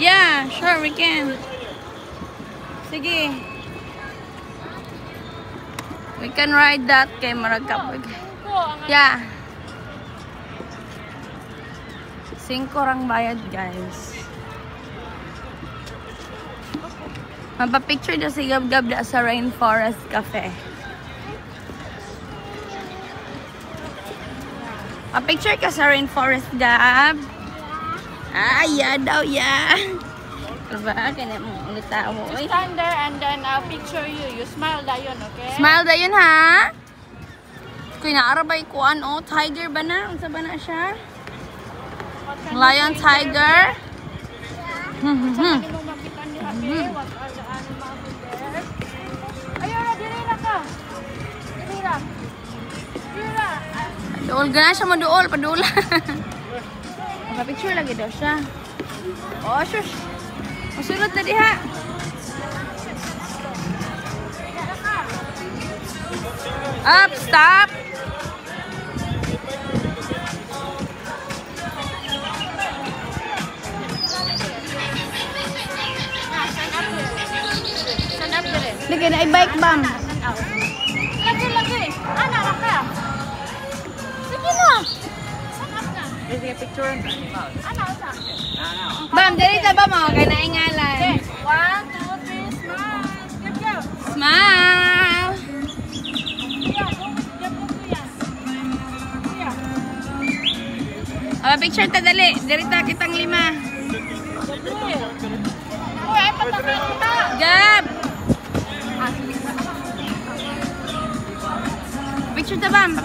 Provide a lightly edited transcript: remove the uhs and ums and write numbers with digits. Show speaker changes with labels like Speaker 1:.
Speaker 1: Yeah, sure, we can. Sige. We can ride that kay Maragkapag. Yeah. 5 rang bayad, guys. Mapapicture na si Gab-Gab na sa Rainforest Cafe. Mapicture ka sa Rainforest, Gab. Ah, yeah daw, yeah. Diba? Kaya mo ulit tao.
Speaker 2: You stand there and then I'll picture you. You smile dayon, okay?
Speaker 1: Smile dayon, ha? Kaya naarabay ko ano, tiger ba na? Unsa ba na siya? Lion, tiger.
Speaker 2: Ayun na, dili na ka. Dili na. Dili na.
Speaker 1: Dool gana siya mo dool, padula. Mapapicture lagi daw siya. Oh, shush. Masulot na diha. Up, stop. Lagi na i-bike bam.
Speaker 2: Lagi. Ana, raka. Sige na. Stand up na.
Speaker 3: Sige, picture.
Speaker 2: Ana, usa.
Speaker 1: Bam, dali ta ba mo? Kaya naingalan.
Speaker 2: 1, 2, 3, smile. Go.
Speaker 1: Smile. Picture ta dali. Dali ta kitang 5.
Speaker 2: Uy, ay patakan kita.
Speaker 1: Gab. Picture ta bam.